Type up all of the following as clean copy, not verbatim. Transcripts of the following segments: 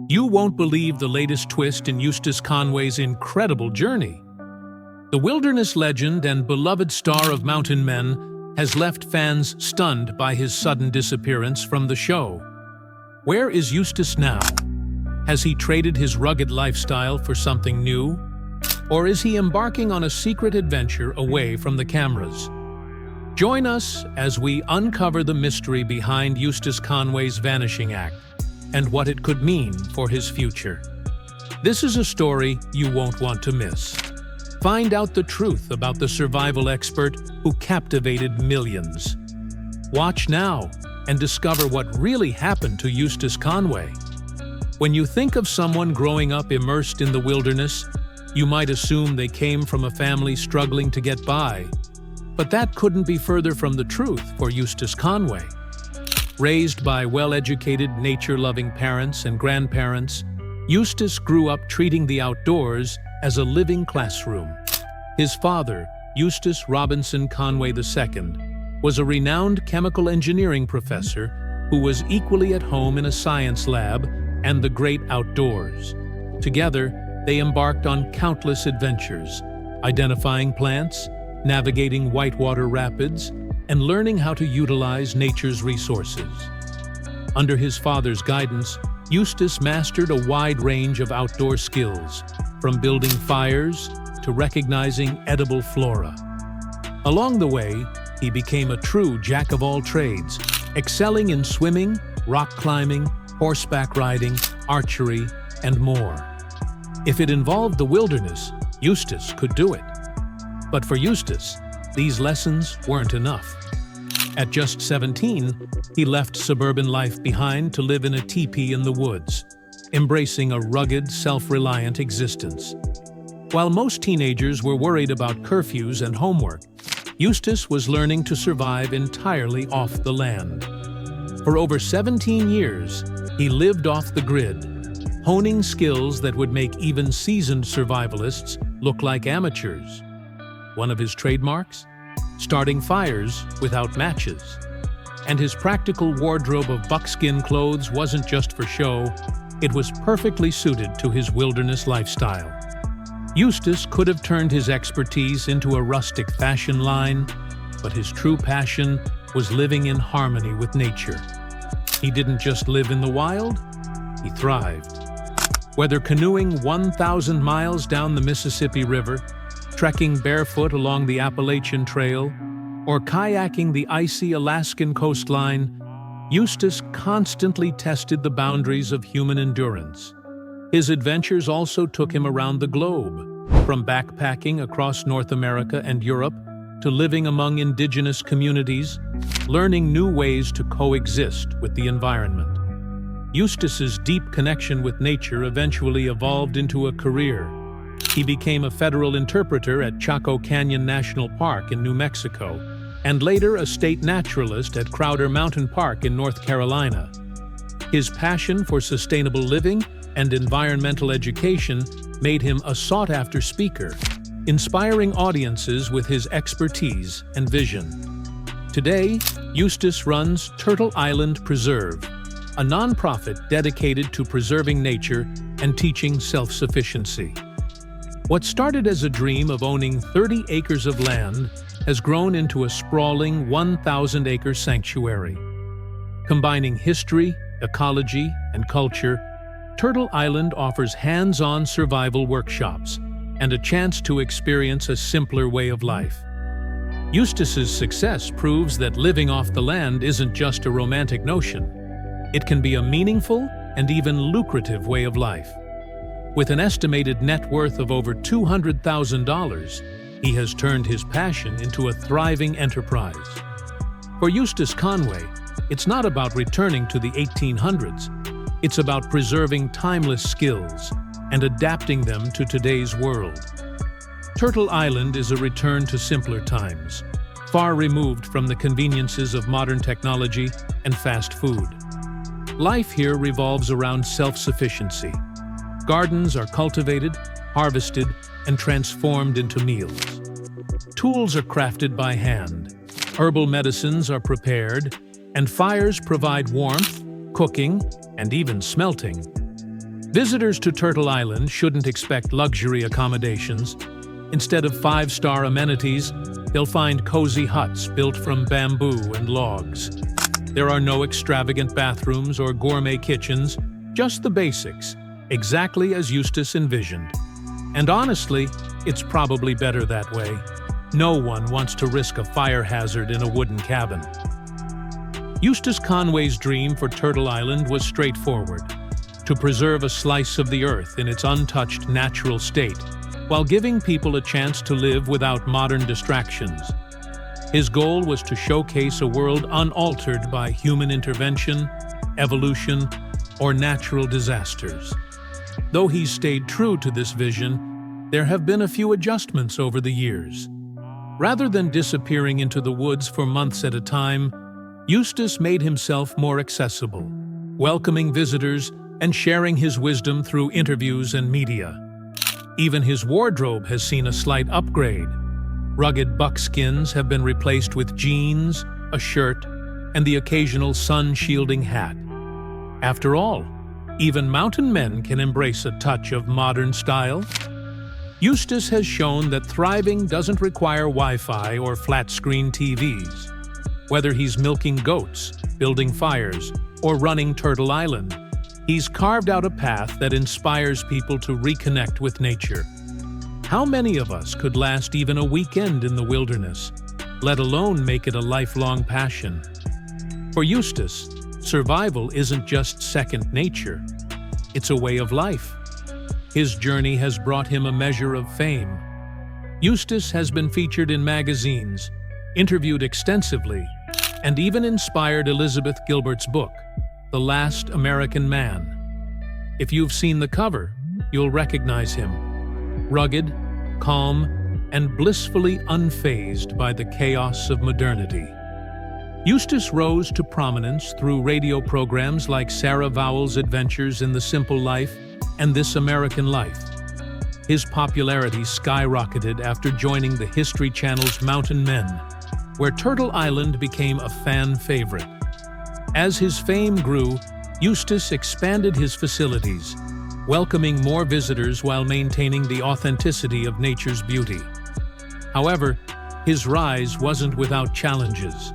You won't believe the latest twist in Eustace Conway's incredible journey. The wilderness legend and beloved star of mountain men has left fans stunned by his sudden disappearance from the show. Where is Eustace now? Has he traded his rugged lifestyle for something new? Or is he embarking on a secret adventure away from the cameras? Join us as we uncover the mystery behind Eustace Conway's vanishing act and what it could mean for his future. This is a story you won't want to miss. Find out the truth about the survival expert who captivated millions. Watch now and discover what really happened to Eustace Conway. When you think of someone growing up immersed in the wilderness, you might assume they came from a family struggling to get by. But that couldn't be further from the truth for Eustace Conway. Raised by well-educated, nature-loving parents and grandparents, Eustace grew up treating the outdoors as a living classroom. His father, Eustace Robinson Conway II, was a renowned chemical engineering professor who was equally at home in a science lab and the great outdoors. Together, they embarked on countless adventures, identifying plants, navigating whitewater rapids, and learning how to utilize nature's resources. Under his father's guidance, Eustace mastered a wide range of outdoor skills, from building fires to recognizing edible flora. Along the way, he became a true jack of all trades, excelling in swimming, rock climbing, horseback riding, archery, and more. If it involved the wilderness, Eustace could do it. But for Eustace, these lessons weren't enough. At just 17, he left suburban life behind to live in a teepee in the woods, embracing a rugged, self-reliant existence. While most teenagers were worried about curfews and homework, Eustace was learning to survive entirely off the land. For over 17 years, he lived off the grid, honing skills that would make even seasoned survivalists look like amateurs. One of his trademarks? Starting fires without matches. And his practical wardrobe of buckskin clothes wasn't just for show, it was perfectly suited to his wilderness lifestyle. Eustace could have turned his expertise into a rustic fashion line, but his true passion was living in harmony with nature. He didn't just live in the wild, he thrived. Whether canoeing 1,000 miles down the Mississippi River, trekking barefoot along the Appalachian Trail, or kayaking the icy Alaskan coastline, Eustace constantly tested the boundaries of human endurance. His adventures also took him around the globe, from backpacking across North America and Europe to living among indigenous communities, learning new ways to coexist with the environment. Eustace's deep connection with nature eventually evolved into a career. He became a federal interpreter at Chaco Canyon National Park in New Mexico, and later a state naturalist at Crowder Mountain Park in North Carolina. His passion for sustainable living and environmental education made him a sought-after speaker, inspiring audiences with his expertise and vision. Today, Eustace runs Turtle Island Preserve, a nonprofit dedicated to preserving nature and teaching self-sufficiency. What started as a dream of owning 30 acres of land has grown into a sprawling 1,000-acre sanctuary. Combining history, ecology, and culture, Turtle Island offers hands-on survival workshops and a chance to experience a simpler way of life. Eustace's success proves that living off the land isn't just a romantic notion. It can be a meaningful and even lucrative way of life. With an estimated net worth of over $200,000, he has turned his passion into a thriving enterprise. For Eustace Conway, it's not about returning to the 1800s. It's about preserving timeless skills and adapting them to today's world. Turtle Island is a return to simpler times, far removed from the conveniences of modern technology and fast food. Life here revolves around self-sufficiency. Gardens are cultivated, harvested, and transformed into meals. Tools are crafted by hand, herbal medicines are prepared, and fires provide warmth, cooking, and even smelting. Visitors to Turtle Island shouldn't expect luxury accommodations. Instead of five-star amenities, they'll find cozy huts built from bamboo and logs. There are no extravagant bathrooms or gourmet kitchens, just the basics, exactly as Eustace envisioned. And honestly, it's probably better that way. No one wants to risk a fire hazard in a wooden cabin. Eustace Conway's dream for Turtle Island was straightforward: to preserve a slice of the earth in its untouched natural state, while giving people a chance to live without modern distractions. His goal was to showcase a world unaltered by human intervention, evolution, or natural disasters. Though he's stayed true to this vision, there have been a few adjustments over the years. Rather than disappearing into the woods for months at a time, Eustace made himself more accessible, welcoming visitors and sharing his wisdom through interviews and media. Even his wardrobe has seen a slight upgrade. Rugged buckskins have been replaced with jeans, a shirt, and the occasional sun-shielding hat. After all, even mountain men can embrace a touch of modern style. Eustace has shown that thriving doesn't require Wi-Fi or flat-screen TVs. Whether he's milking goats, building fires, or running Turtle Island, he's carved out a path that inspires people to reconnect with nature. How many of us could last even a weekend in the wilderness, let alone make it a lifelong passion? For Eustace, survival isn't just second nature. It's a way of life. His journey has brought him a measure of fame. Eustace has been featured in magazines, interviewed extensively, and even inspired Elizabeth Gilbert's book, The Last American Man. If you've seen the cover, you'll recognize him. Rugged, calm, and blissfully unfazed by the chaos of modernity. Eustace rose to prominence through radio programs like Sarah Vowell's Adventures in the Simple Life and This American Life. His popularity skyrocketed after joining the History Channel's Mountain Men, where Turtle Island became a fan favorite. As his fame grew, Eustace expanded his facilities, welcoming more visitors while maintaining the authenticity of nature's beauty. However, his rise wasn't without challenges.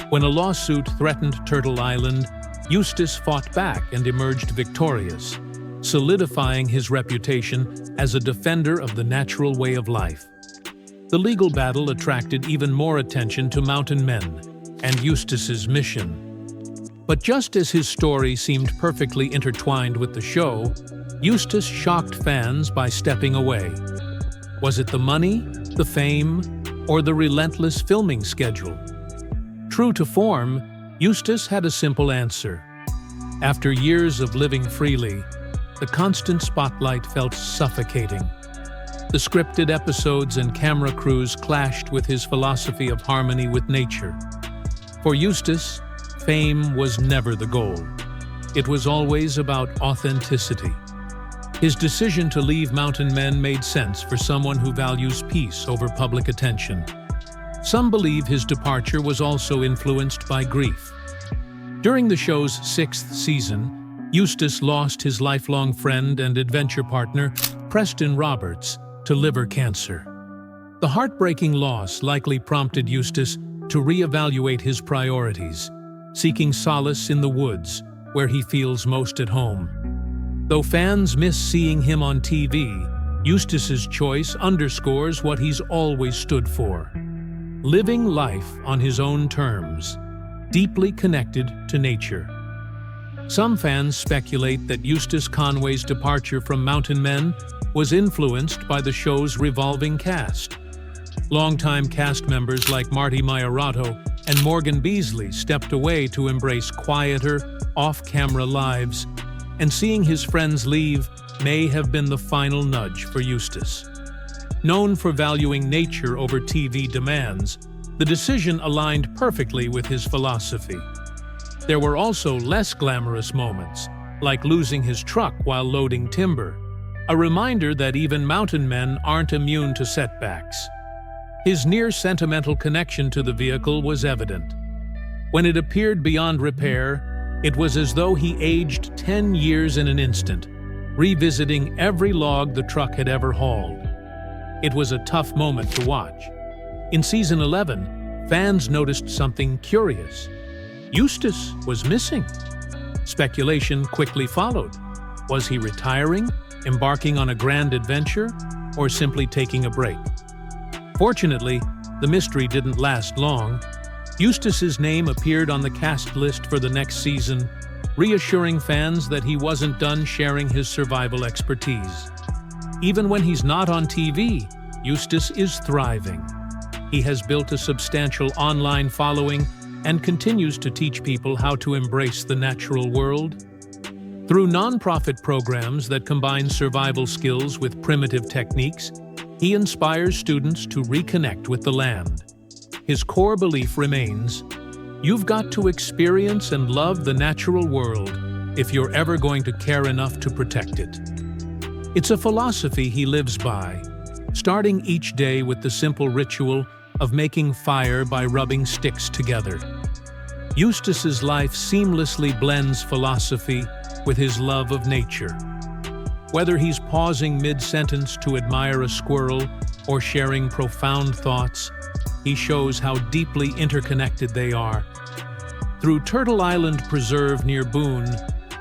When a lawsuit threatened Turtle Island, Eustace fought back and emerged victorious, solidifying his reputation as a defender of the natural way of life. The legal battle attracted even more attention to mountain men and Eustace's mission. But just as his story seemed perfectly intertwined with the show, Eustace shocked fans by stepping away. Was it the money, the fame, or the relentless filming schedule? True to form, Eustace had a simple answer. After years of living freely, the constant spotlight felt suffocating. The scripted episodes and camera crews clashed with his philosophy of harmony with nature. For Eustace, fame was never the goal. It was always about authenticity. His decision to leave Mountain Men made sense for someone who values peace over public attention. Some believe his departure was also influenced by grief. During the show's 6th season, Eustace lost his lifelong friend and adventure partner, Preston Roberts, to liver cancer. The heartbreaking loss likely prompted Eustace to reevaluate his priorities, seeking solace in the woods, where he feels most at home. Though fans miss seeing him on TV, Eustace's choice underscores what he's always stood for: living life on his own terms, deeply connected to nature. Some fans speculate that Eustace Conway's departure from Mountain Men was influenced by the show's revolving cast. Longtime cast members like Marty Maiorato and Morgan Beasley stepped away to embrace quieter, off-camera lives, and seeing his friends leave may have been the final nudge for Eustace. Known for valuing nature over TV demands, the decision aligned perfectly with his philosophy. There were also less glamorous moments, like losing his truck while loading timber, a reminder that even mountain men aren't immune to setbacks. His near-sentimental connection to the vehicle was evident. When it appeared beyond repair, it was as though he aged 10 years in an instant, revisiting every log the truck had ever hauled. It was a tough moment to watch. In season 11, fans noticed something curious. Eustace was missing. Speculation quickly followed. Was he retiring, embarking on a grand adventure, or simply taking a break? Fortunately, the mystery didn't last long. Eustace's name appeared on the cast list for the next season, reassuring fans that he wasn't done sharing his survival expertise. Even when he's not on TV, Eustace is thriving. He has built a substantial online following and continues to teach people how to embrace the natural world. Through nonprofit programs that combine survival skills with primitive techniques, he inspires students to reconnect with the land. His core belief remains, you've got to experience and love the natural world if you're ever going to care enough to protect it. It's a philosophy he lives by, starting each day with the simple ritual of making fire by rubbing sticks together. Eustace's life seamlessly blends philosophy with his love of nature. Whether he's pausing mid-sentence to admire a squirrel or sharing profound thoughts, he shows how deeply interconnected they are. Through Turtle Island Preserve near Boone,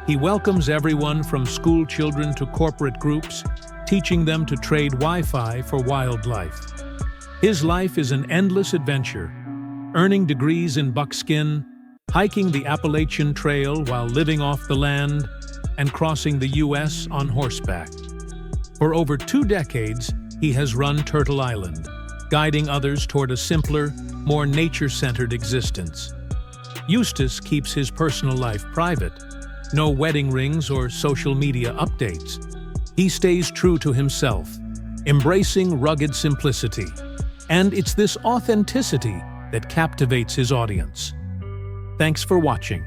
he welcomes everyone from school children to corporate groups, teaching them to trade Wi-Fi for wildlife. His life is an endless adventure, earning degrees in buckskin, hiking the Appalachian Trail while living off the land, and crossing the U.S. on horseback. For over 2 decades, he has run Turtle Island, guiding others toward a simpler, more nature-centered existence. Eustace keeps his personal life private. No wedding rings or social media updates. He stays true to himself, embracing rugged simplicity. And it's this authenticity that captivates his audience. Thanks for watching.